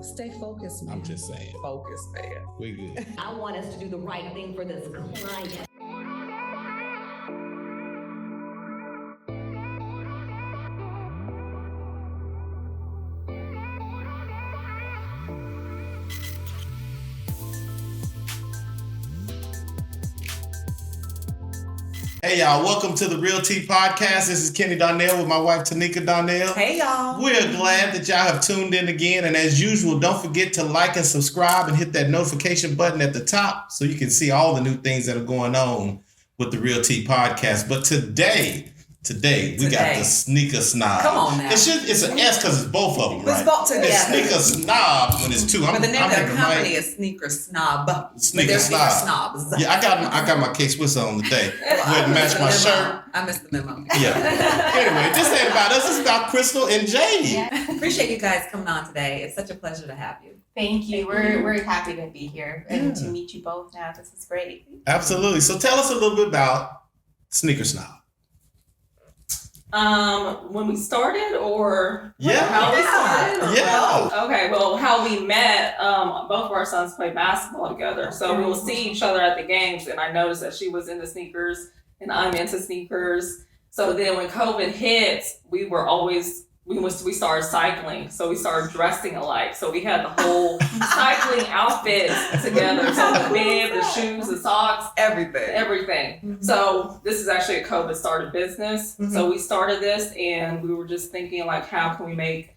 Stay focused, man. I'm just saying. Focus, man. We good. I want us to do the right thing for this client. Hey y'all, welcome to the RealT podcast. This is Kenny Donnell with my wife Tanika Donnell. Hey y'all. We're glad that y'all have tuned in again. And as usual, don't forget to like and subscribe and hit that notification button at the top so you can see all the new things that are going on with the RealT podcast. But today we got the Sneaker Snobs. Come on now. It's an S because it's both of them, right? It's both together. It's Sneaker Snobs when it's two. But the name of the company is Sneaker Snob. Sneaker Snobs. Yeah, I got my K-Swiss on today. Where it matched my shirt. I missed the memo. Yeah. Anyway, this ain't about us. It's about Crystal and Jade. Yeah. Appreciate you guys coming on today. It's such a pleasure to have you. Thank you. We're happy to be here and to meet you both now. This is great. Absolutely. So tell us a little bit about Sneaker Snob. When we started or Yeah. how we started? Yeah. Okay, well, how we met, both of our sons play basketball together. So we will see each other at the games, and I noticed that she was into sneakers and I'm into sneakers. So then when COVID hit, we started cycling. So we started dressing alike. So we had the whole cycling outfit together. So the bib, the shoes, the socks, Everything. everything. So this is actually a COVID started business. Mhm. So we started this and we were just thinking like, how can we make,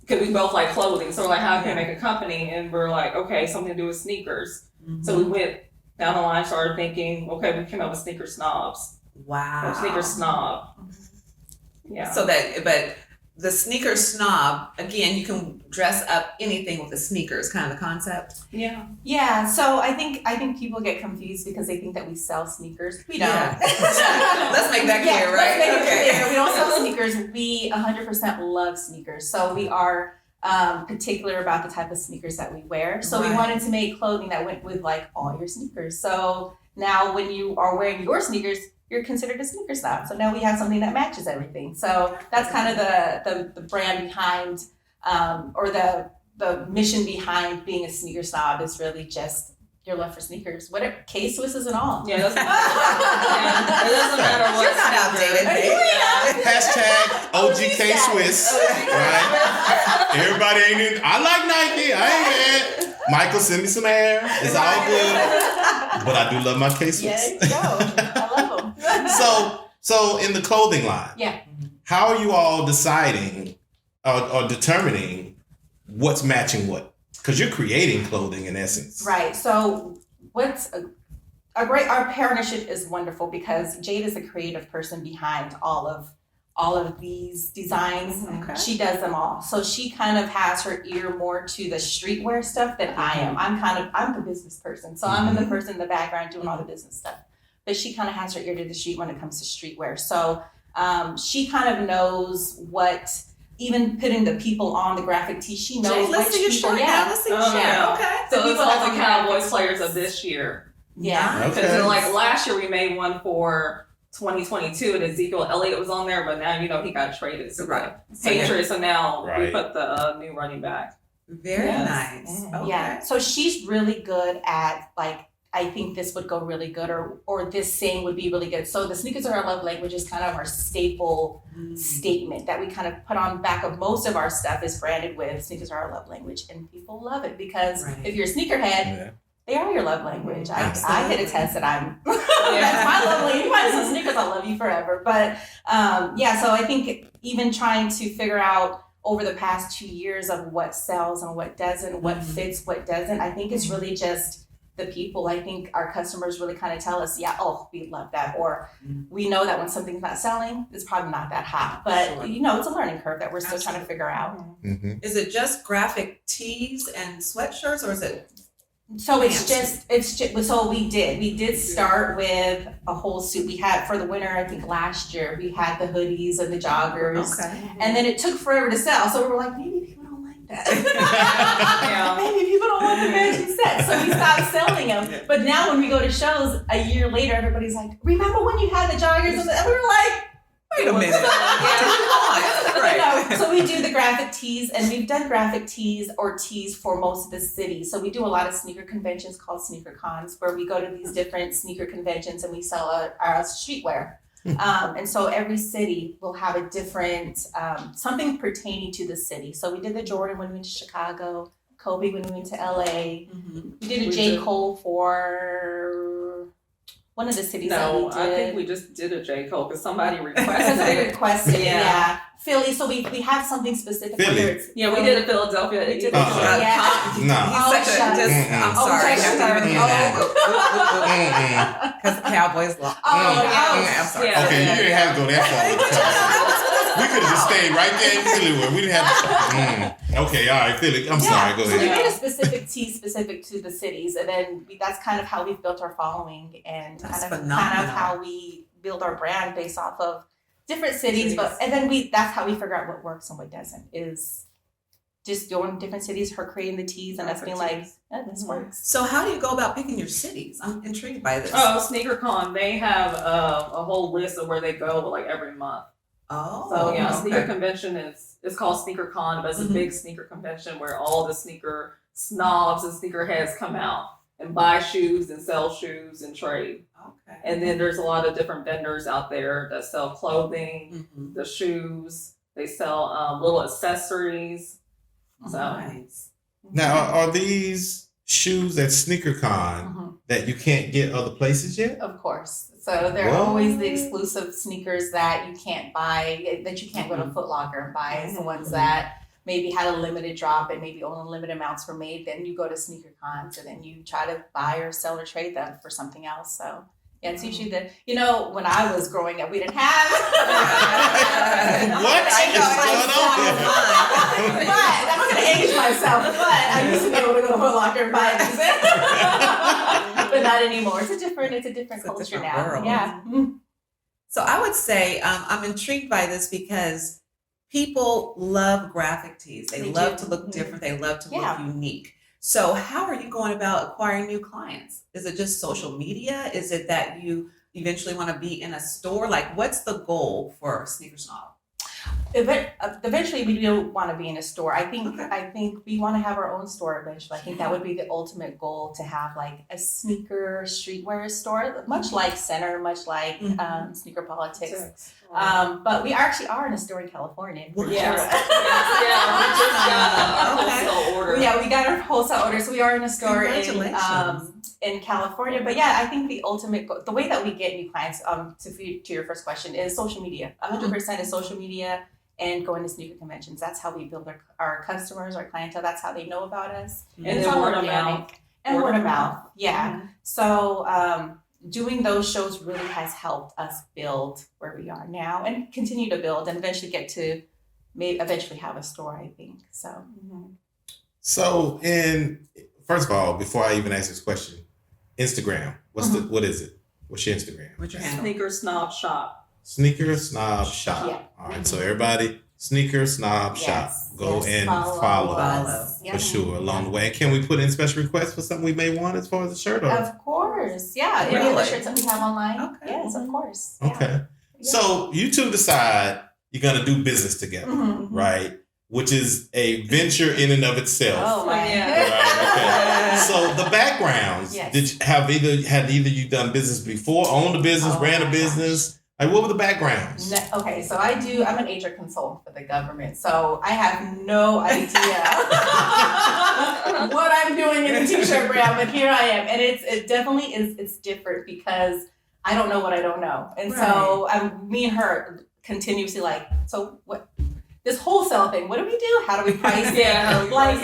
because we both like clothing. So we're like, how can we make a company? And we're like, okay, something to do with sneakers. So we went down the line, started thinking, okay, we came up with Sneaker Snobs. Wow. Or Sneaker Snob. Yeah. But the Sneaker Snob, again, you can dress up anything with the sneakers, kind of the concept. Yeah. Yeah, so I think people get confused because they think that we sell sneakers. We don't. Yeah. Let's make that clear, right? Let's make it Okay. clear. We don't sell sneakers. We 100% love sneakers. So we are particular about the type of sneakers that we wear. So we Right. wanted to make clothing that went with like all your sneakers. So now when you are wearing your sneakers, you're considered a sneaker snob. So now we have something that matches everything. So that's kind of the brand behind, or the mission behind being a sneaker snob is really just your love for sneakers. Whatever, K-Swisses and all. Yeah, it doesn't matter what. You're not outdated, babe. Yeah. Hashtag OGK Swiss. Right? Everybody ain't in. I like Nike. I ain't mad. Michael, send me some air. It's all good. But I do love my K-Swiss. Yeah, there you go. I love them. So in the clothing line, Yeah. how are you all deciding or determining what's matching what? Because you're creating clothing in essence. Right. So what's our partnership is wonderful because Jade is the creative person behind all of these designs. Okay. She does them all. So she kind of has her ear more to the streetwear stuff than I am. I'm the business person. So I'm the person in the background doing all the business stuff. But she kind of has her ear to the street when it comes to streetwear. So she kind of knows what, even putting the people on the graphic tee, she knows Jay, let's which see your people. shirt Yeah. now. Let's see your Oh, shirt. yeah. Okay. So The it's people all that the don't Cowboys have- players of this year. Yeah. Okay. Because like last year we made one for 2022 and Ezekiel Elliott was on there, but now he got traded to Right. the Patriots, so now we Right. put the new running back. Very Yes. nice. Okay. Yeah. So she's really good at like, I think this would go really good or this saying would be really good. So the sneakers are our love language is kind of our staple statement that we kind of put on back of most of our stuff is branded with sneakers are our love language. And people love it because Right. if you're a sneakerhead, Yeah. they are your love language. I Absolutely. hit a test that I'm that's my love language. You buy some sneakers, I'll love you forever. But yeah, so I think even trying to figure out over the past 2 years of what sells and what doesn't, what fits, what doesn't, I think it's really just the people. I think our customers really kind of tell us, yeah, oh, we love that. Or we know that when something's not selling, it's probably not that hot. But, Sure. it's a learning curve that we're still trying to figure out. Mm-hmm. Is it just graphic tees and sweatshirts, or is it? So it's Fancy. just so we did start with a whole suit. We had for the winter, I think last year, we had the hoodies and the joggers. Okay. And then it took forever to sell. So we were like, maybe people don't like that. Yeah. Maybe people don't want the matching set. So we stopped selling them. But now when we go to shows a year later, everybody's like, remember when you had the joggers? And we were like, Wait a minute. Right. So we do the graphic tees, and we've done graphic tees or tees for most of the city. So we do a lot of sneaker conventions called sneaker cons, where we go to these different sneaker conventions and we sell our streetwear. And so every city will have a different something pertaining to the city. So we did the Jordan when we went to Chicago, Kobe when we went to LA. We did a J. Cole for one of the cities that we did. I think we just did a J. Cole because somebody Because requested they it. requested, yeah. Philly, so we have something specific. Philly. Whether it's Yeah, we did a Philadelphia. We did Yeah. Oh, He's such a shucks. just. I'm sorry. I have to even hear that. Because the Cowboys lost. Oh, I'm sorry. Yeah. Okay, you didn't have to go that far with the Cowboys. We could have just stayed right there in Philly where we didn't have to. Okay, all right, Philly. I'm sorry, go So we ahead. made a specific tee specific to the cities, and then that's kind of how we've built our following and That's kind of phenomenal. how we build our brand based off of different cities. But and then that's how we figure out what works and what doesn't, is just going to different cities, her creating the tees and us being like, yeah, this works. So how do you go about picking your cities? I'm intrigued by this. Oh, SneakerCon. They have a whole list of where they go like every month. Oh, So yeah, okay. sneaker convention it's called SneakerCon, but it's a big sneaker convention where all the sneaker snobs and sneakerheads come out and buy shoes and sell shoes and trade. Okay. And then there's a lot of different vendors out there that sell clothing, the shoes. They sell little accessories. So Nice. Now, are these shoes at SneakerCon that you can't get other places yet? Of course. So they're What? always the exclusive sneakers that you can't buy, that you can't go to Foot Locker and buy. It's the ones that maybe had a limited drop and maybe only limited amounts were made. Then you go to sneaker cons and then you try to buy or sell or trade them for something else. So yeah, it's usually when I was growing up, we didn't have. What is going on here? But I'm not gonna age myself. But I used to be able to go to Foot Locker and buy these. But not anymore. It's a different It's a culture different now. world. Yeah. So I would say I'm intrigued by this because people love graphic tees. They love to look different. They love to look unique. So how are you going about acquiring new clients? Is it just social media? Is it that you eventually want to be in a store? Like, what's the goal for Sneaker Snob? Eventually, we do want to be in a store. I think we want to have our own store eventually. I think that would be the ultimate goal, to have like a sneaker streetwear store, much like Center, much like Sneaker Politics. But we actually are in a store in California. Wow. yeah, we just got a wholesale order. Yeah, we got our wholesale order, so we are in a store Congratulations. in California. But yeah, I think the ultimate goal, the way that we get new clients, to your first question, is social media. 100% is social media and going to sneaker conventions. That's how we build our customers, our clientele. That's how they know about us. And it's then all word of organic. mouth. And word of mouth. Yeah. So doing those shows really has helped us build where we are now and continue to build and eventually get to eventually have a store, I think. So. So, first of all, before I even ask this question, Instagram. What is it? What's your Instagram? What's your handle? Sneaker Snob Shop. Sneaker Snob Shop. Yeah. All right. So everybody, Sneaker Snob Shop. Go and follow us. for sure along the way. And can we put in special requests for something we may want as far as the shirt? Or? Of course. Yeah. Any of the Really? shirts that we have online. Okay. Yes, of course. Okay. So you two decide you're gonna do business together, right? Which is a venture in and of itself. Oh my. Yeah. Right, okay. So the backgrounds, Yes. had either you done business before, owned a business, Oh ran a my business? Like, what were the backgrounds? Okay, so I'm an HR consultant for the government, so I have no idea what I'm doing in the t-shirt brand, but here I am. And it definitely is different because I don't know what I don't know. And so me and her continuously like, so what, this wholesale thing, what do we do? How do we price it? Like,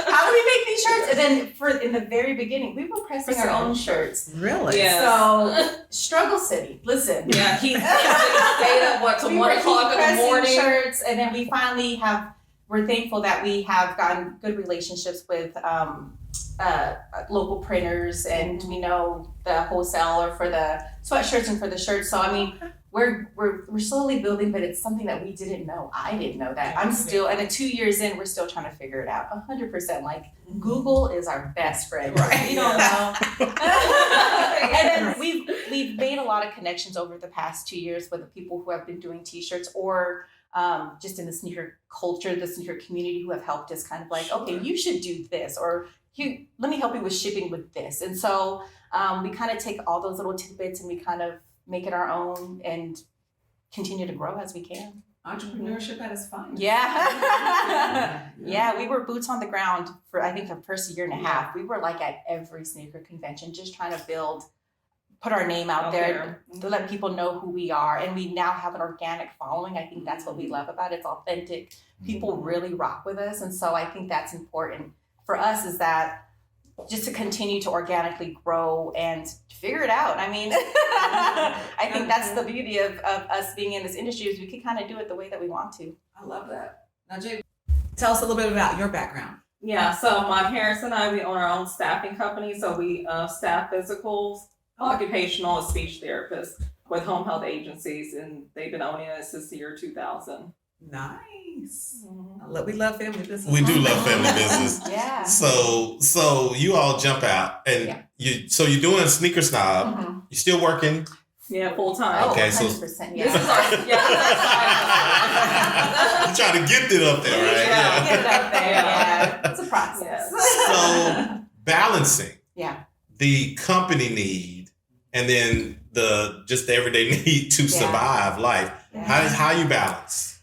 how do we make these shirts? And then in the very beginning, we were pressing our own shirts. Really? Yeah. So, struggle city, listen. Yeah, he stayed up till 1 o'clock in the morning. Shirts, and then we finally we're thankful that we have gotten good relationships with local printers, and we know the wholesaler for the sweatshirts and for the shirts. So I mean, we're slowly building, but it's something that we didn't know. I didn't know that. I'm still, and 2 years in, we're still trying to figure it out. 100%. Like Google is our best friend. Right. We don't know. And then we've made a lot of connections over the past 2 years with the people who have been doing T-shirts or just in the sneaker culture, the sneaker community, who have helped us kind of like, okay, you should do this, or let me help you with shipping with this. And so we kind of take all those little tidbits and we kind of make it our own and continue to grow as we can. Entrepreneurship at its finest. Yeah. Yeah, we were boots on the ground for, I think, the first year and a half. We were like at every sneaker convention, just trying to put our name out there to let people know who we are. And we now have an organic following. I think that's what we love about it. It's authentic. People really rock with us. And so I think that's important for us, is that just to continue to organically grow and figure it out. I mean, I think that's the beauty of us being in this industry, is we can kind of do it the way that we want to. I love that. Now, Jay, tell us a little bit about your background. Yeah, so my parents and I, we own our own staffing company. So we staff physicals, occupational and speech therapists with home health agencies, and they've been owning it since the year 2000. Nice. We love family business. We do love family business. Yeah. So you all jump out and you're doing Sneaker Snob. Mm-hmm. You still working? Yeah, full time. Okay, 100%, so This is our, you're trying to get it up there, right? Yeah. Get it up there. Yeah. It's a process. So balancing the company need and then the everyday need to survive life. Yeah. How you balance?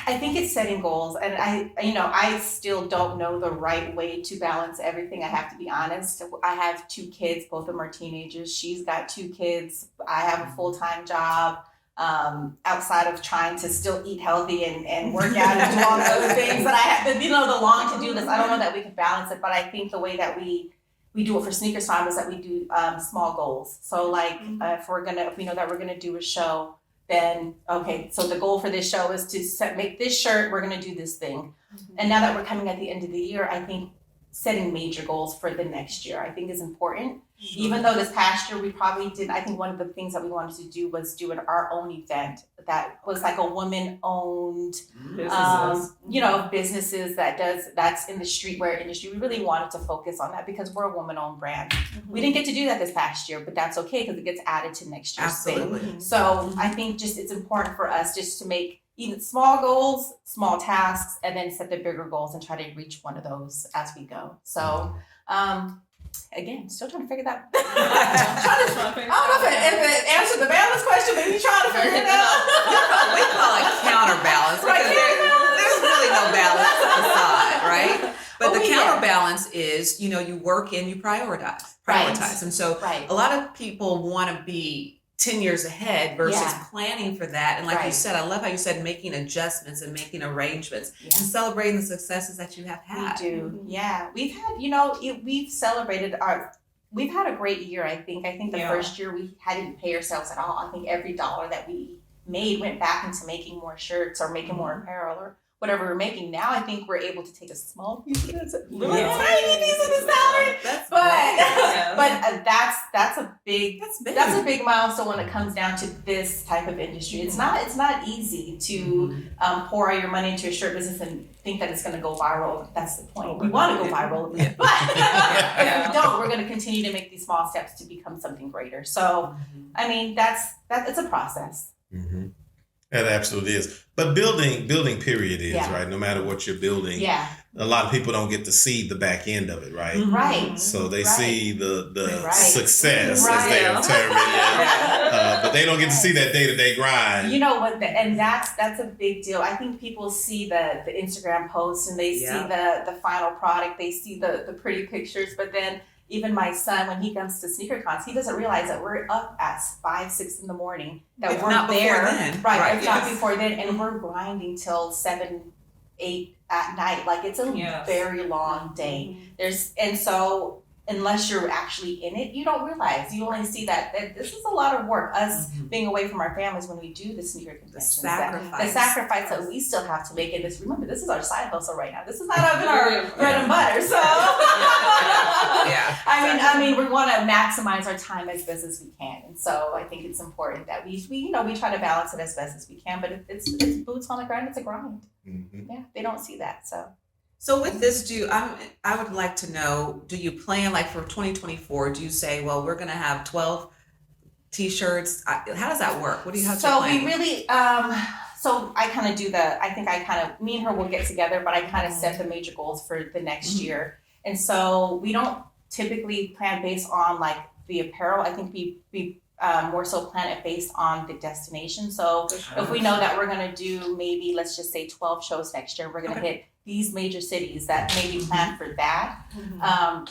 I think it's setting goals, and I still don't know the right way to balance everything. I have to be honest. I have 2 kids, both of them are teenagers. She's got 2 kids. I have a full-time job. Outside of trying to still eat healthy and work out and do all the other things that I have, the long to-do list. I don't know that we can balance it, but I think the way that we do it for Sneaker Time is that we do small goals. So like if we know that we're gonna do a show, then okay, so the goal for this show is to make this shirt, we're gonna do this thing. And now that we're coming at the end of the year, I think setting major goals for the next year, I think, is important. Sure. Even though this past year we probably didn't, I think one of the things that we wanted to do was do our own event that was like a woman-owned, businesses that's in the streetwear industry. We really wanted to focus on that because we're a woman-owned brand. Mm-hmm. We didn't get to do that this past year, but that's okay because it gets added to next year's thing. So I think it's important for us just to make even small goals, small tasks, and then set the bigger goals and try to reach one of those as we go. So, again, still trying to figure that out. I don't know if it answered the balance question, but you're trying to figure it out. We call it counterbalance because there's really no balance aside, right? But the counterbalance is, you work and you prioritize. Right. And so a lot of people want to be 10 years ahead versus planning for that. And like you said, I love how you said making adjustments and making arrangements and celebrating the successes that you have had. We do. Yeah. We've had, we've had a great year, I think. I think the first year we hadn't pay ourselves at all. I think every dollar that we made went back into making more shirts or making more apparel or whatever we're making. Now I think we're able to take a small piece of this, tiny piece of the salary. But that's a big milestone when it comes down to this type of industry. It's not easy to pour all your money into a shirt business and think that it's going to go viral. That's the point. We want to go viral, but if we don't, we're going to continue to make these small steps to become something greater. So, I mean, it's a process. Mm-hmm. That absolutely is. But building period is, right? No matter what you're building. Yeah. A lot of people don't get to see the back end of it, right? Right. So they see the success, as they have termed it. But they don't get to see that day-to-day grind. You know what? And that's a big deal. I think people see the Instagram posts and they see the final product. They see the pretty pictures. But then even my son, when he comes to sneaker cons, he doesn't realize that we're up at 5, 6 in the morning. That if we're not there, before then. Right? If not before then, and we're grinding till 7, 8 at night. Like it's a very long day. unless you're actually in it, you don't realize. You only see that this is a lot of work. Us being away from our families when we do the sneaker conventions, the sacrifice that we still have to make. And this, remember, this is our side hustle right now. This is not even our bread and butter. So, I mean, we want to maximize our time as best as we can, and so I think it's important that we try to balance it as best as we can. But it's boots on the ground. It's a grind. Yeah, they don't see that. So with this, I would like to know, do you plan, like for 2024, do you say, well, we're going to have 12 t-shirts? How does that work? What do you have to plan? So we really, so I kind of do me and her will get together, but I kind of set the major goals for the next year. And so we don't typically plan based on like the apparel. I think we more so plan it based on the destination. So if we know that we're going to do maybe, let's just say 12 shows next year, we're going to hit these major cities, that maybe plan for that.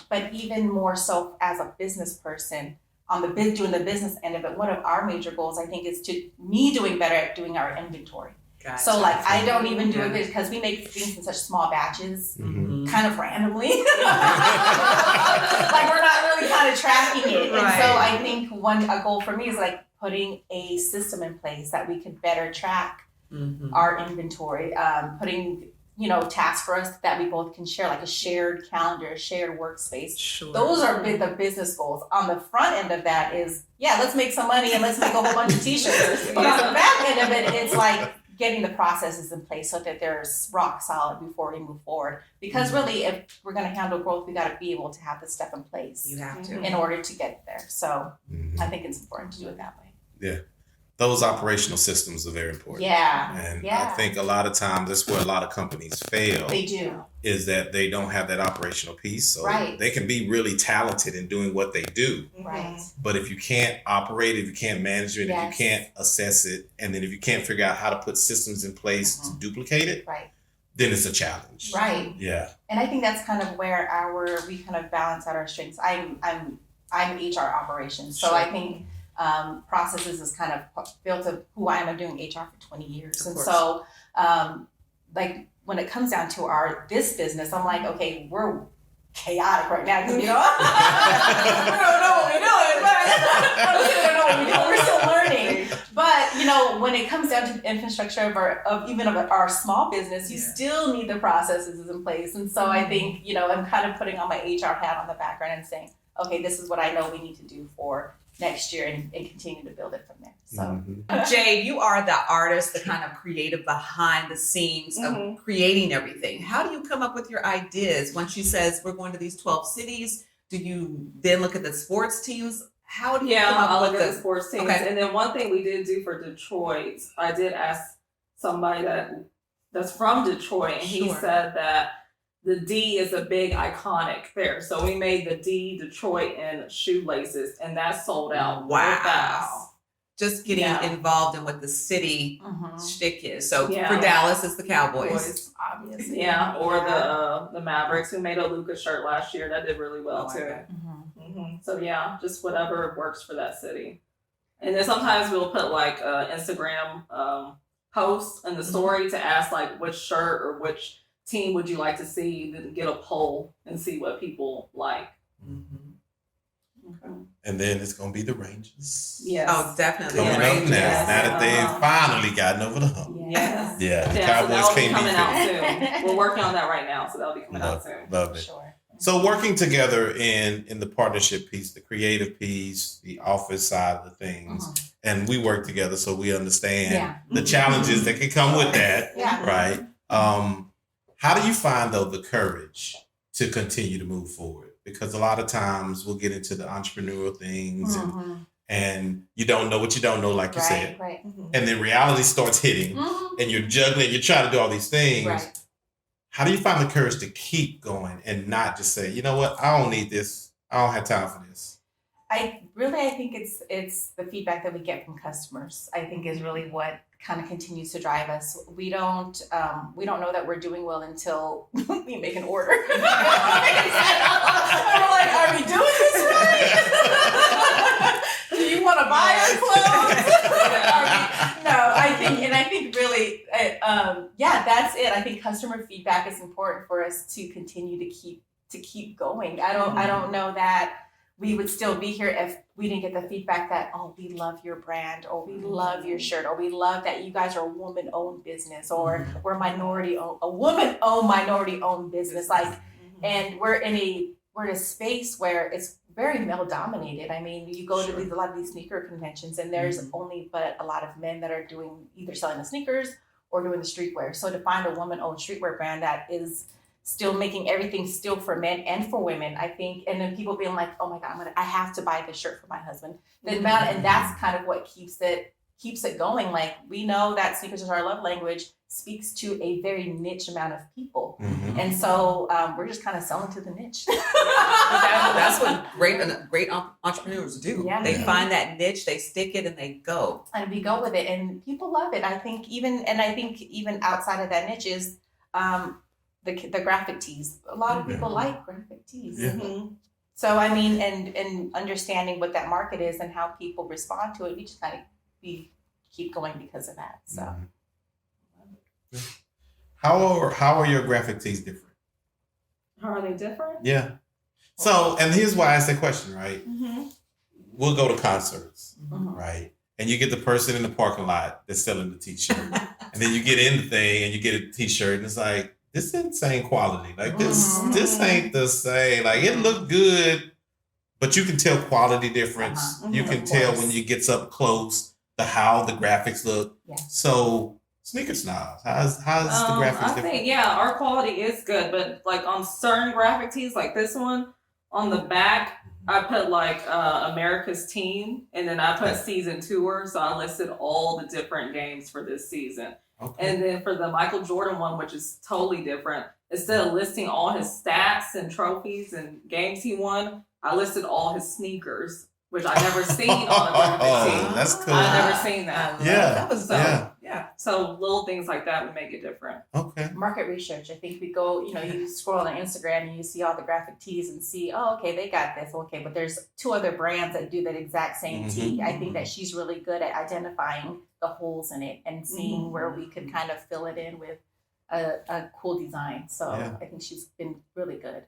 But even more so as a business person, doing the business end of it, one of our major goals, I think, is doing better at doing our inventory. Gotcha. So like, I don't even do it because we make things in such small batches, kind of randomly. Like we're not really kind of tracking it. Right. And so I think a goal for me is like putting a system in place that we could better track our inventory, putting tasks for us that we both can share, like a shared calendar, a shared workspace. Sure. Those are the business goals. On the front end of that is, let's make some money and let's make a whole bunch of t-shirts. But on the back end of it, it's like getting the processes in place so that there's rock solid before we move forward. Because really, if we're going to handle growth, we got to be able to have this stuff in place. You have to. In order to get there. So I think it's important to do it that way. Yeah. Those operational systems are very important. Yeah. And I think a lot of times that's where a lot of companies fail. They do. Is that they don't have that operational piece. So they can be really talented in doing what they do. Right. But if you can't operate, if you can't manage it, if you can't assess it, and then if you can't figure out how to put systems in place to duplicate it, then it's a challenge. Right. Yeah. And I think that's kind of where we kind of balance out our strengths. I'm HR operations. So I think processes is kind of built of who I am. I'm doing HR for 20 years. And so, like when it comes down to this business, I'm like, okay, we're chaotic right now because, we don't know what we're doing, but we're still learning. But, when it comes down to the infrastructure of our small business, you still need the processes in place. And so I think, I'm kind of putting on my HR hat on the background and saying, okay, this is what I know we need to do for next year and continue to build it from there. So, Jade, you are the artist, the kind of creative behind the scenes of creating everything. How do you come up with your ideas? When she says we're going to these 12 cities, do you then look at the sports teams? How do you come up with the sports teams? Okay. And then one thing we did do for Detroit, I did ask somebody that's from Detroit, and he said that the D is a big iconic there. So we made the D Detroit in shoelaces, and that sold out. Wow. Just getting involved in what the city shtick is. So for Dallas, it's the Cowboys. Obviously. Yeah, or the Mavericks, who made a Luka shirt last year. That did really well too. So just whatever works for that city. And then sometimes we'll put like Instagram posts in the story to ask like which shirt or which team would you like to see, then get a poll and see what people like. And then it's going to be the Rangers. Yes. Oh, definitely. Coming up now. Now that they've finally gotten over the hump. Yes. Yeah, the Cowboys so can't be coming out soon. We're working on that right now, so that'll be coming out soon. Love it. Sure. So working together in the partnership piece, the creative piece, the office side of the things, and we work together so we understand the challenges that can come with that, right? How do you find, though, the courage to continue to move forward? Because a lot of times we'll get into the entrepreneurial things and you don't know what you don't know, like you said. Right. And then reality starts hitting and you're juggling, you're trying to do all these things. Right. How do you find the courage to keep going and not just say, you know what, I don't need this. I don't have time for this. I think it's the feedback that we get from customers, I think, is really what kind of continues to drive us. We don't know that we're doing well until we make an order. And we're like, are we doing this right? Do you want to buy our clothes? I think really, that's it. I think customer feedback is important for us to continue to keep to keep going. I don't know that we would still be here if we didn't get the feedback that, oh, we love your brand, or we love your shirt, or we love that you guys are a woman-owned business, or we're a woman-owned, minority-owned business. Like, and we're in a space where it's very male-dominated. I mean, you go to a lot of these sneaker conventions, and there's only but a lot of men that are doing either selling the sneakers or doing the streetwear. So to find a woman-owned streetwear brand that is still making everything still for men and for women, I think, and then people being like, oh my God, I have to buy this shirt for my husband. And that's kind of what keeps it going. Like, we know that sneakers is our love language speaks to a very niche amount of people. And so we're just kind of selling to the niche. That's what great entrepreneurs do. Yeah. They find that niche, they stick it, and they go. And we go with it, and people love it. I think even outside of that niche is the graphic tees. A lot of people like graphic tees. So I mean, and understanding what that market is and how people respond to it, we keep going because of that. So how are your graphic tees different? How are they different? Yeah. So, and here's why I asked that question, right? We'll go to concerts, right? And you get the person in the parking lot that's selling the t-shirt. And then you get in the thing and you get a t-shirt, and it's like, this isn't the same quality. Like, this ain't the same. Like, it looked good, but you can tell quality difference. You can tell when you get up close how the graphics look. So, Sneaker Snobs, how's the graphics different? I think, our quality is good, but like on certain graphic tees, like this one, on the back, I put like America's team, and then I put season tour. So I listed all the different games for this season. And then for the Michael Jordan one, which is totally different, instead of listing all his stats and trophies and games he won, I listed all his sneakers, which I never seen on a graphic team. That's cool. I never seen that. That was So little things like that would make it different. Okay. market research. I think we go, you scroll on Instagram and you see all the graphic tees and see, oh, okay, they got this. Okay, but there's 2 other brands that do that exact same tee. I think that she's really good at identifying the holes in it and seeing where we could kind of fill it in with a cool design. So I think she's been really good.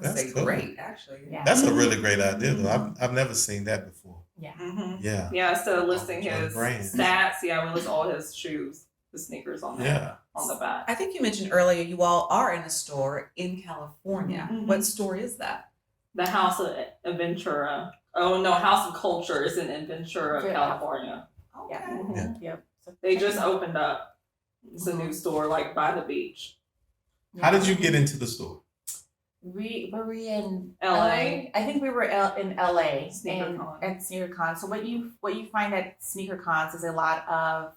That's cool. Great, actually. Yeah. That's a really great idea, though. I've never seen that before. Yeah. Yeah. Instead of listing his brands. stats, we list all his shoes, the sneakers on there, on the back. I think you mentioned earlier you all are in a store in California. What store is that? The House of Ventura. Oh no, House of Culture is in Ventura, California. Okay. Yep. So They just opened up. It's a new store, like by the beach. How did you get into the store? Were we in LA? I think we were in LA SneakerCon. at SneakerCon. So what you find at SneakerCons is a lot of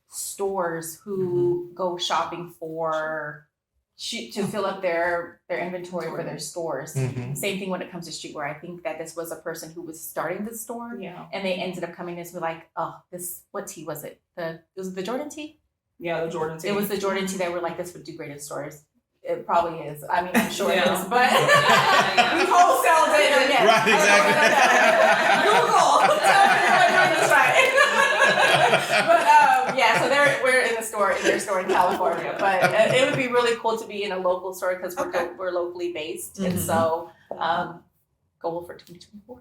stores who go shopping to fill up their inventory for their stores. Same thing when it comes to streetwear. I think that this was a person who was starting the store, and they ended up coming to us and be like, oh, what tee was it? Was it the Jordan tee? Yeah, the Jordan tee. It was the Jordan tee that we're like, this would do great in stores. It probably is. I mean, I'm sure it is, but we wholesale the internet. Right, exactly. Google, tell me if I'm doing this right. But so we're in their store in California. But it would be really cool to be in a local store because we're locally based, and so goal for 2024.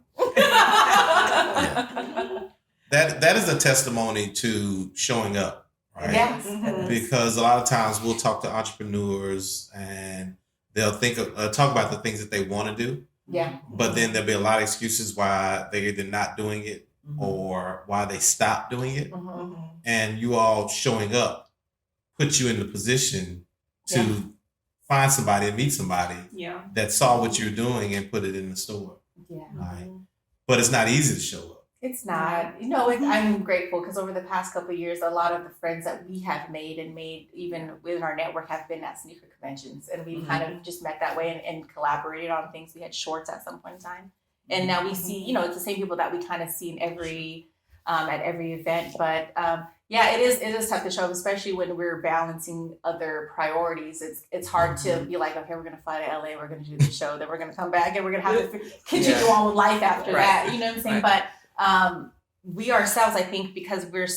That is a testimony to showing up. Right? Yes. Because a lot of times we'll talk to entrepreneurs and they'll talk about the things that they want to do. Yeah. But then there'll be a lot of excuses why they're either not doing it or why they stopped doing it. And you all showing up put you in the position to find somebody and meet somebody that saw what you're doing and put it in the store. Yeah. Right? But it's not easy to show up. It's not. I'm grateful because over the past couple of years, a lot of the friends that we have made even within our network have been at sneaker conventions. And we kind of just met that way and collaborated on things. We had shorts at some point in time. And now we see, it's the same people that we kind of see in at every event. But it is tough to show up, especially when we're balancing other priorities. It's hard to be like, okay, we're going to fly to LA, we're going to do the show, then we're going to come back and we're going to have to continue on with life after that. You know what I'm saying? But we ourselves, I think, because we're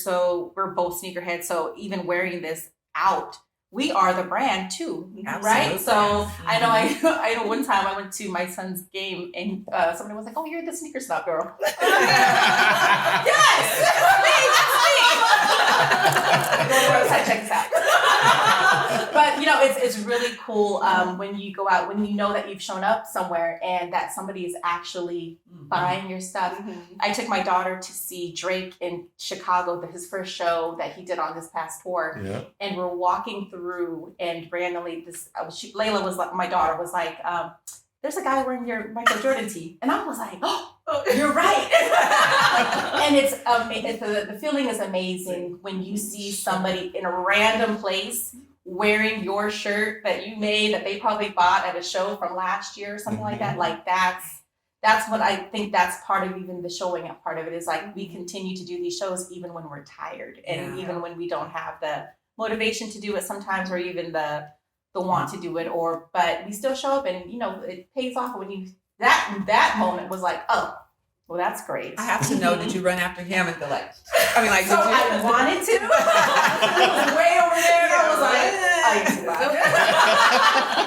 both sneakerheads, so even wearing this out, we are the brand too, Absolutely. right? So I know one time I went to my son's game and somebody was like, "Oh, you're the sneaker snob girl." Yes, that's me. Go to the website, check this out. But it's really cool when you go out, when you know that you've shown up somewhere and that somebody is actually buying your stuff. I took my daughter to see Drake in Chicago, his first show that he did on this past tour. Yeah. And we're walking through, and randomly, Layla was like, my daughter was like, "There's a guy wearing your Michael Jordan tee," and I was like, "Oh, you're right." And it's the feeling is amazing when you see somebody in a random place wearing your shirt that you made that they probably bought at a show from last year or something like that. Like that's what I think, that's part of even the showing up part of it, is like we continue to do these shows even when we're tired and even when we don't have the motivation to do it sometimes, or even the want to do it, but we still show up, and it pays off when you that moment was like, oh, well, that's great. I have to know, did you run after him and go like, So I wanted to. He was way over there, and I was like, "Oh, you're too loud."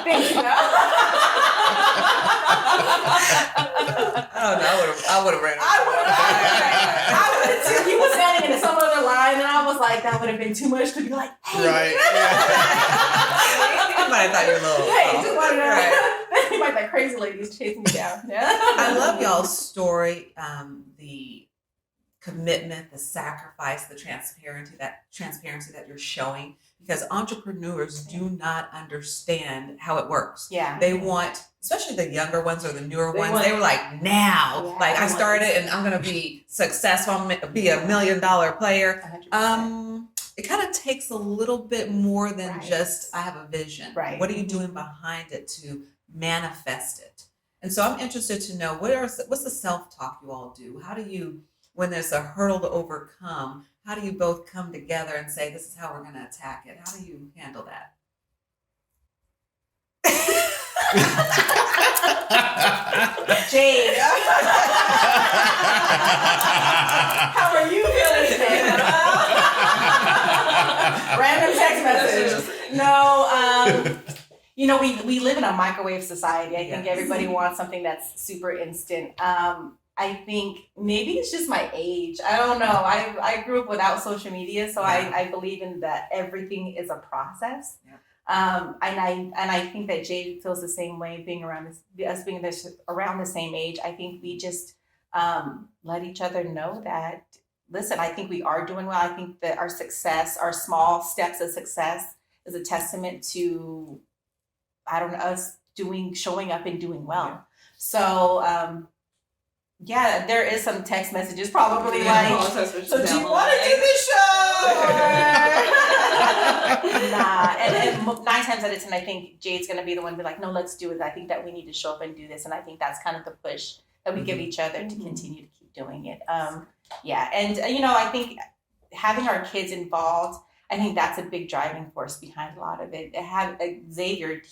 Thank you. Oh no, I would have ran. I would have too. He was standing in some other line, and I was like, that would have been too much to be like, "Hey." Right. You might have thought you were a little. Hey, just wanted to. He might like crazy ladies chasing me down. Yeah. I love y'all's story, the commitment, the sacrifice, the transparency that you're showing, because entrepreneurs do not understand how it works. Yeah. They want, especially the younger ones or the newer ones, they were like, now, like I started and I'm going to be successful, I'm going to be $1 million player. 100%. It kind of takes a little bit more than just, I have a vision. Right. What are you doing behind it to manifest it? And so I'm interested to know, what's the self-talk you all do? How do you, when there's a hurdle to overcome, how do you both come together and say, this is how we're going to attack it? How do you handle that? Jade. How are you feeling today? Random text message. No, we live in a microwave society. I think everybody wants something that's super instant. I think maybe it's just my age. I don't know. I grew up without social media, so I believe in that everything is a process. Yeah. And I think that Jade feels the same way, being around around the same age. I think we just let each other know that, listen, I think we are doing well. I think that our success, our small steps of success, is a testament to, us showing up and doing well. Yeah. So, there is some text messages probably like, so do you want to do this show? Nah. And 9 times out of 10, I think Jade's going to be the one to be like, no, let's do it. I think that we need to show up and do this. And I think that's kind of the push that we give each other to continue to keep doing it. And, I think having our kids involved, I think that's a big driving force behind a lot of it. Xavier,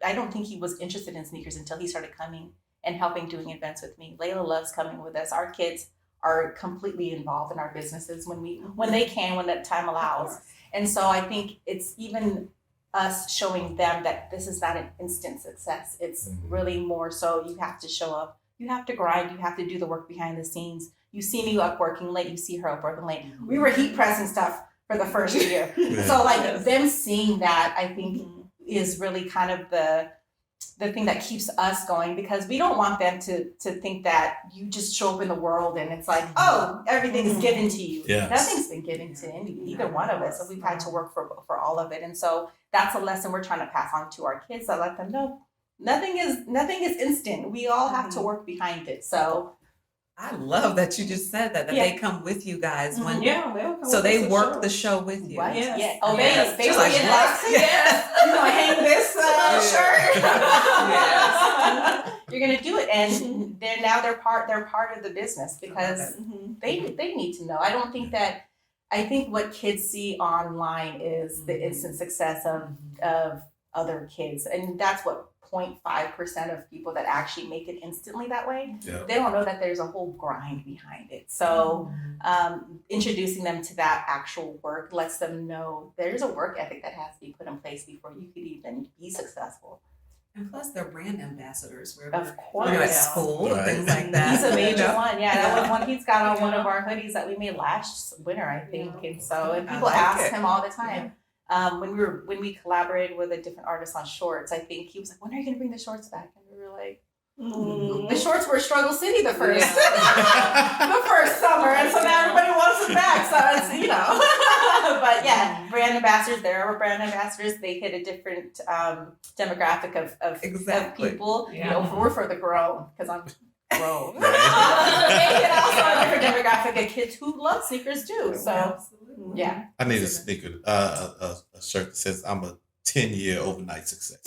I don't think he was interested in sneakers until he started coming and helping doing events with me. Layla loves coming with us. Our kids are completely involved in our businesses when they can, when that time allows. And so I think it's even us showing them that this is not an instant success. It's really more so you have to show up, you have to grind, you have to do the work behind the scenes. You see me up working late, you see her up working late. We were heat pressing stuff for the first year. So them seeing that, I think is really kind of the thing that keeps us going, because we don't want them to think that you just show up in the world and it's like, oh, everything is given to you. Yes. Nothing's been given to either one of us. So we've had to work for all of it. And so that's a lesson we're trying to pass on to our kids, to let them know nothing is instant. We all have to work behind it. So I love that you just said that they come with you guys when they'll come so with they us work for the show with you. What? Yes. Yeah. Oh, Yes. they Just were like in blocks. us. Yes. You know, hang this shirt. Yes. You're gonna do it, and they're part of the business, because they need to know. I don't think that. I think what kids see online is the instant success of other kids. And that's what 0.5% of people that actually make it instantly that way. Yeah. They don't know that there's a whole grind behind it. So introducing them to that actual work lets them know there's a work ethic that has to be put in place before you could even be successful. And plus, they're brand ambassadors. Of course. At school and Right. things like that. He's a major one. Yeah, that was Yeah. one he's got on one of our hoodies that we made last winter, I think. And so, and I people like ask it. him all the time. When we collaborated with a different artist on shorts, I think he was like, "When are you gonna bring the shorts back?" And we were like, "The shorts were Struggle City the first the first summer, and so now everybody wants them back." So it's but yeah, brand ambassadors. There are brand ambassadors. They hit a different demographic of Exactly. people. Yeah. We're for the grown because I'm grown. Right. They hit also a different demographic of kids who love sneakers too. So Absolutely. yeah. I need a sneaker, a shirt that says I'm a 10-year overnight success.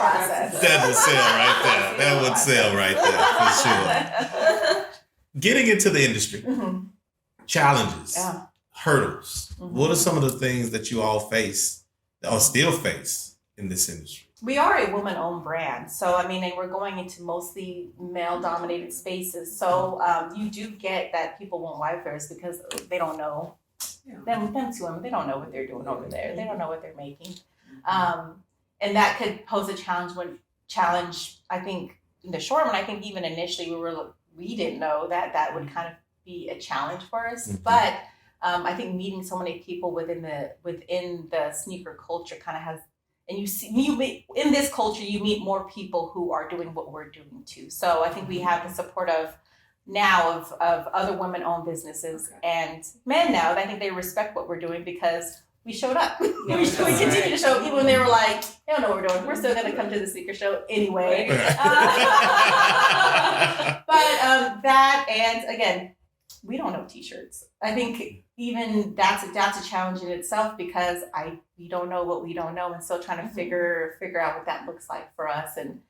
Process. That would sell right there. That would sell right there for sure. Getting into the industry, Mhm. challenges, Yeah. hurdles. Mhm. What are some of the things that you all face or still face in this industry? We are a woman-owned brand, so I mean, and we're going into mostly male-dominated spaces. So you do get that people won't buy first because they don't know. Yeah. Them two women, they don't know what they're doing over there. They don't know what they're making, and that could pose a challenge. I think in the short run, I think even initially we didn't know that would kind of be a challenge for us, Mhm. but. I think meeting so many people within the sneaker culture kind of has. And you meet in this culture, you meet more people who are doing what we're doing too. So I think we have the support of other women-owned businesses and men now. I think they respect what we're doing because we showed up. we continue to show, even when they were like, they don't know what we're doing. We're still going to come to the sneaker show anyway. But that, and again, we don't know t-shirts. I think even that's a challenge in itself because we don't know what we don't know, and still trying to figure out what that looks like for us, and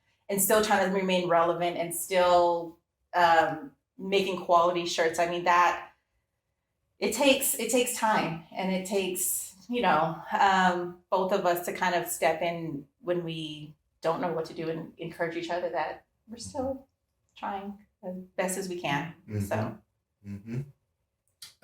still trying to remain relevant and still making quality shirts. I mean, that it takes time, and it takes both of us to kind of step in when we don't know what to do and encourage each other that we're still trying as best as we can. Mhm. So. Mm-hmm.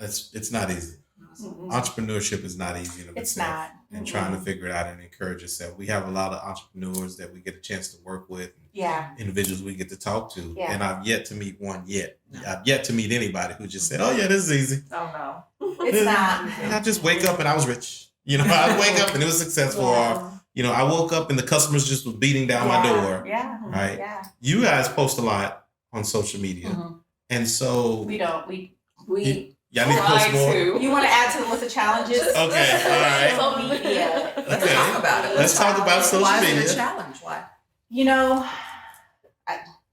It's not easy. Mm-mm. Entrepreneurship is not easy in of It's itself. not. And trying to figure it out and encourage yourself. We have a lot of entrepreneurs that we get a chance to work with, Yeah. individuals we get to talk to. Yeah. And I've yet to meet one yet. I've yet to meet anybody who just said, "Oh yeah, this is easy. Oh It's not. I just wake up and I was rich." I wake up and it was successful. Or, I woke up and the customers just was beating down my door. Yeah. Right. Yeah. You guys post a lot on social media. Mhm. And so We don't. We. y'all need to post more. You want to add to the list of challenges? Okay, all right. Social media. Let's Okay. talk about it. Let's talk about social Why is media. it a challenge? Why?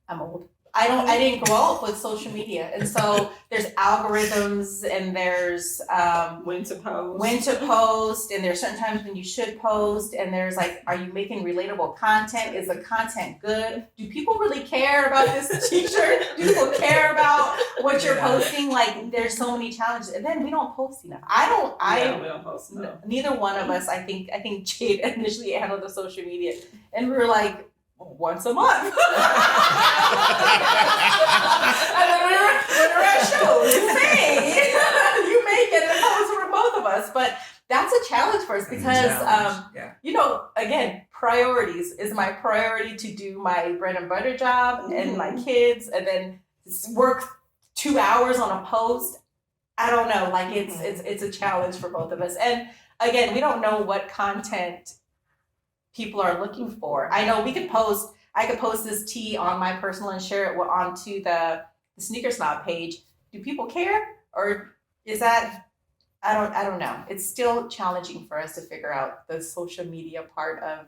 I'm old. I didn't grow up with social media, and so there's algorithms, and there's when to post. when to post, and there's certain times when you should post, and there's like, are you making relatable content? Is the content good? Do people really care about this t-shirt? Do people care about what you're Yeah. posting? Like, there's so many challenges, and then we don't post enough. We don't post enough. Neither one of us. I think Jade initially handled the social media, and we were like, once a month. And then we were at shows. You may get it opposed for both of us, but that's a challenge for us because, again, priorities is my priority to do my bread and butter job and my kids, and then work 2 hours on a post. I don't know, like it's a challenge for both of us. And again, we don't know what content people are looking for. I know I could post this tee on my personal and share it onto the Sneaker Snob page. Do people care? Or is that, I don't know. It's still challenging for us to figure out the social media part of.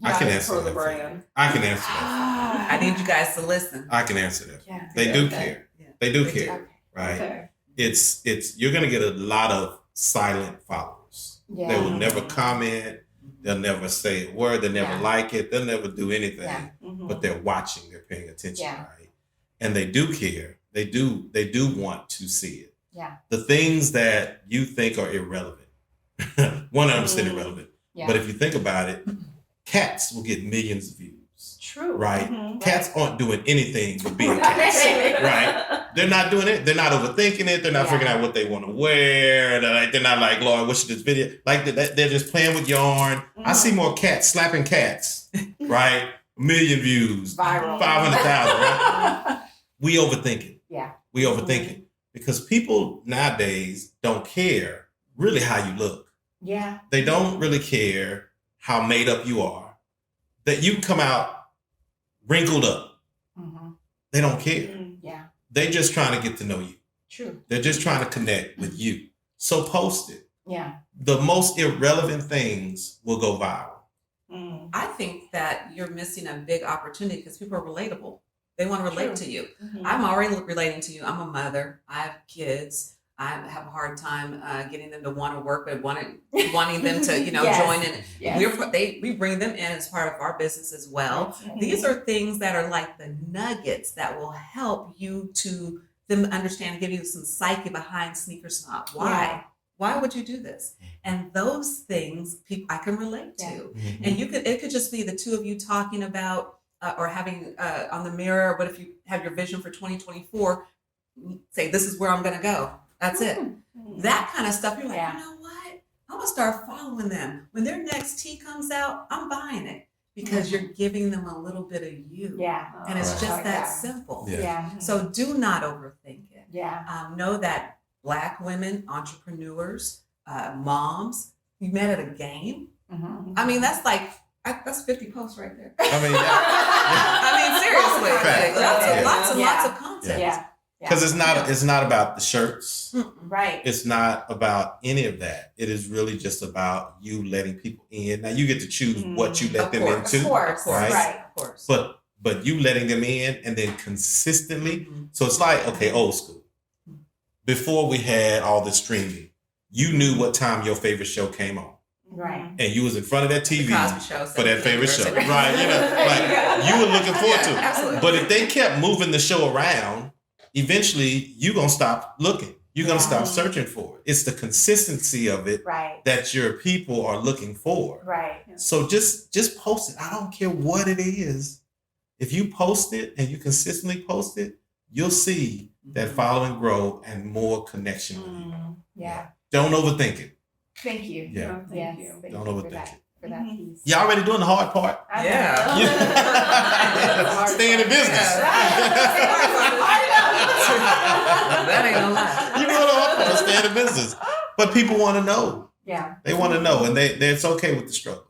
I can answer for that the for you. brand. I can answer that. I need you guys to listen. I can answer that. Yeah. They Yeah, do okay. care. Yeah. They do They do. care, right? Okay. It's you're gonna get a lot of silent followers. Yeah. They will never comment. They'll never say a word. They'll never Yeah. like it. They'll never do anything. Yeah. But they're watching. They're paying attention, Yeah. right? And they do care. They do want to see it. Yeah. The things that you think are irrelevant, 100% irrelevant. Yeah. But if you think about it, cats will get millions of views. True. Right? Mm-hmm. Cats aren't doing anything but being cats. Right? They're not doing it. They're not overthinking it. They're not figuring out what they want to wear. They're not like, Lord, what's this video? Like, they're just playing with yarn. Mm-hmm. I see more cats slapping cats, right? 1 million views. Viral. 500,000, right? We overthink it. Yeah. We overthink it. Because people nowadays don't care really how you look. Yeah. They don't really care how made up you are. That you come out wrinkled up. Mm-hmm. They don't care. Yeah. They're just trying to get to know you. True. They're just trying to connect with you. So post it. Yeah. The most irrelevant things will go viral. I think that you're missing a big opportunity because people are relatable. They want to relate to you. Mm-hmm. I'm already relating to you. I'm a mother. I have kids. I have a hard time getting them to want to work, but wanting them to, join in. Yes. We bring them in as part of our business as well. Mm-hmm. These are things that are like the nuggets that will help you to them understand, give you some psyche behind Sneaker Snob. Why? Yeah. Why would you do this? And those things I can relate to. Mm-hmm. And it could just be the two of you talking about or having on the mirror. What if you have your vision for 2024? Say, this is where I'm going to go. That's it. That kind of stuff. You're like, you know what? I'm going to start following them. When their next tee comes out, I'm buying it because you're giving them a little bit of you. Yeah. And it's just that simple. Yeah. So do not overthink it. Yeah. Know that Black women, entrepreneurs, moms, you met at a game. Mm-hmm. I mean, that's 50 posts right there. I mean, seriously. Lots of content. Yeah. Because it's not about the shirts. Right. It's not about any of that. It is really just about you letting people in. Now you get to choose what you let them into. Of course. Right? Of course. But you letting them in and then consistently. Mm-hmm. So it's like, okay, old school. Before we had all this streaming, you knew what time your favorite show came on. Right. And you was in front of that TV for that favorite show. Right. Like you were looking forward to it. Absolutely. But if they kept moving the show around, eventually you're going to stop looking. You're going to stop searching for it. It's the consistency of it that your people are looking for. Right. So just post it. I don't care what it is. If you post it and you consistently post it, you'll see that following grow and more connection with you. Yeah. Don't overthink it. Thank you. Yeah. Thank you. Don't overthink it. For that piece. Y'all already doing the hard part? Yeah. Stay in the business. That ain't no lie. You know the hard part. Stay in the business. But people want to know. Yeah. They want to know, and it's okay with the struggle.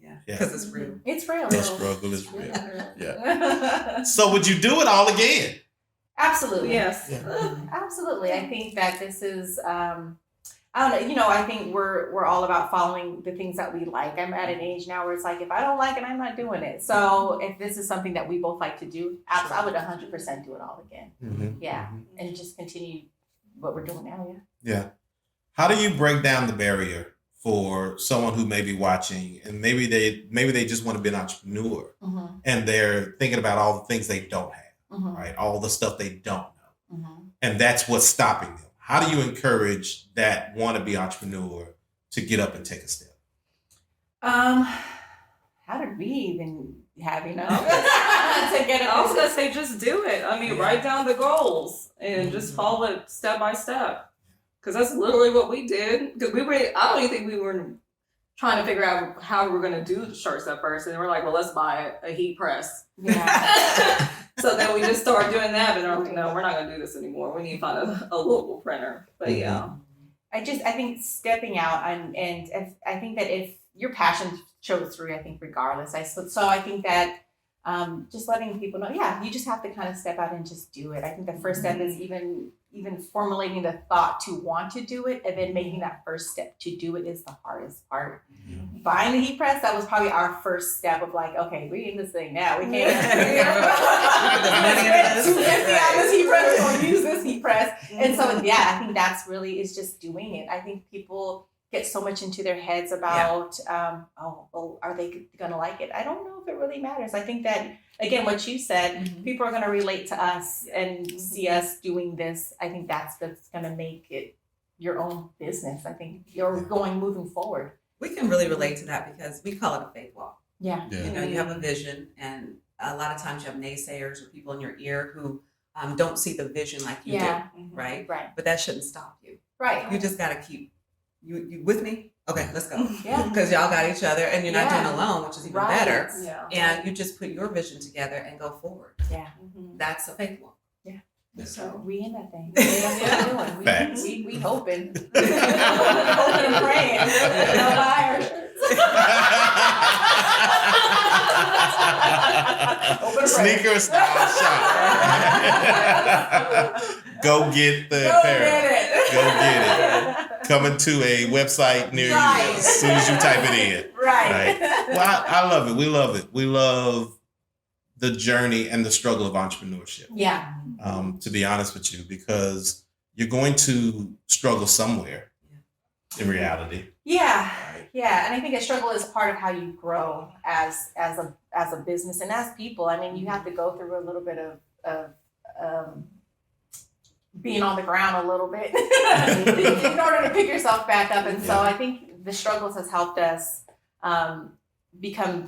Yeah. Because it's real. It's real. The struggle is real. Yeah. So would you do it all again? Absolutely. Yes. Yeah. Absolutely. I think that this is I don't know, I think we're all about following the things that we like. I'm at an age now where it's like, if I don't like it, I'm not doing it. So if this is something that we both like to do, I would 100% do it all again. Mm-hmm. Yeah. Mm-hmm. And just continue what we're doing now. Yeah. How do you break down the barrier for someone who may be watching and maybe they just want to be an entrepreneur and they're thinking about all the things they don't have, right? All the stuff they don't know. And that's what's stopping them. How do you encourage that wannabe entrepreneur to get up and take a step? How did we even have to get I was gonna say just do it. I mean, write down the goals and just follow it step by step. Because that's literally what we did. Because I don't even think we were trying to figure out how we were going to do the shirts at first. And we're like, well, let's buy a heat press. Yeah. So then we just started doing that. And we're like, no, we're not going to do this anymore. We need to find a local printer. But yeah. I think stepping out and I think that if your passion shows through, I think regardless. So I think that just letting people know, you just have to kind of step out and just do it. I think the first step is even formulating the thought to want to do it, and then making that first step to do it is the hardest part. Mm-hmm. Buying the heat press, that was probably our first step of like, okay, we're in this thing now. We can't spend $250 on this heat press. We're going to use this heat press. And so, I think that's really is just doing it. I think people get so much into their heads about, are they going to like it? I don't know if it really matters. I think that, again, what you said, people are going to relate to us and see us doing this. I think that's going to make it your own business. I think you're moving forward. We can really relate to that because we call it a faith walk. Yeah. You know, you have a vision, and a lot of times you have naysayers or people in your ear who don't see the vision like you do, right? Right. But that shouldn't stop you. Right. You just got to keep, you with me? Okay, let's go. Yeah. Because y'all got each other, and you're not doing it alone, which is even better. Yeah. And you just put your vision together and go forward. Yeah. That's a faith walk. So we in that thing. That's what we're doing. Facts. We hoping. Hoping and praying. No liars. Sneaker style shop. Go get the apparel. Go get it. Coming to a website near you as soon as you type it in. Right. Well, I love it. We love it. We love the journey and the struggle of entrepreneurship. Yeah. To be honest with you, because you're going to struggle somewhere in reality. Yeah. Right? Yeah. And I think a struggle is part of how you grow as a business and as people. I mean, you have to go through a little bit of being on the ground a little bit in order to pick yourself back up. And so I think the struggles has helped us become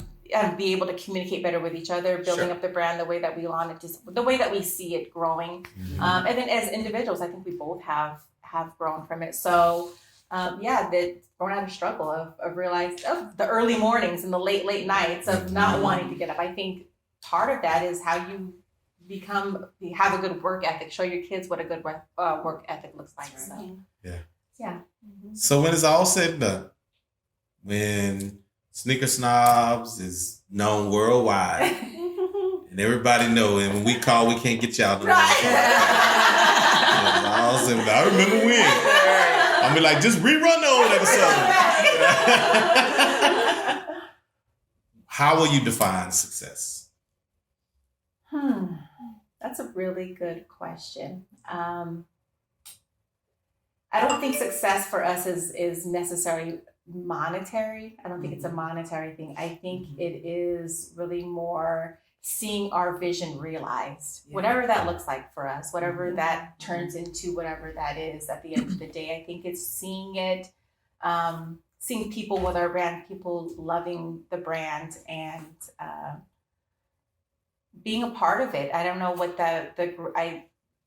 be able to communicate better with each other, building up the brand the way that we want it to, the way that we see it growing. And then as individuals, I think we both have grown from it. So that we're not a struggle of realizing of the early mornings and the late nights of not wanting to get up. I think part of that is how you have a good work ethic, show your kids what a good work ethic looks like. Right. So Yeah. So when it's all said and done, when Sneaker Snobs is known worldwide, and everybody know, and when we call, we can't get y'all to I remember when. I'll be like, just rerun the old episode. How will you define success? That's a really good question. I don't think success for us is necessarily monetary. I don't think it's a monetary thing. I think it is really more seeing our vision realized, whatever that looks like for us, whatever that turns into, whatever that is at the end of the day. I think it's seeing it, seeing people with our brand, people loving the brand, and being a part of it. I don't know what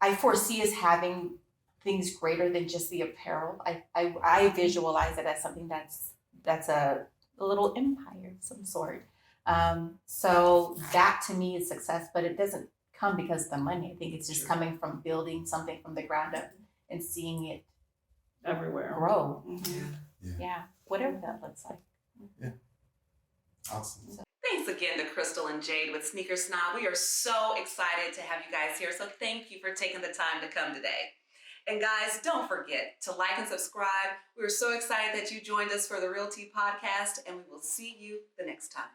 I foresee as having things greater than just the apparel. I visualize it as something that's a little empire of some sort. So that to me is success, but it doesn't come because of the money. I think it's just coming from building something from the ground up and seeing it everywhere grow. Yeah. Whatever that looks like. Yeah. Awesome. Thanks again to Crystal and Jade with Sneaker Snob. We are so excited to have you guys here. So thank you for taking the time to come today. And guys, don't forget to like and subscribe. We're so excited that you joined us for the RealT podcast, and we will see you the next time.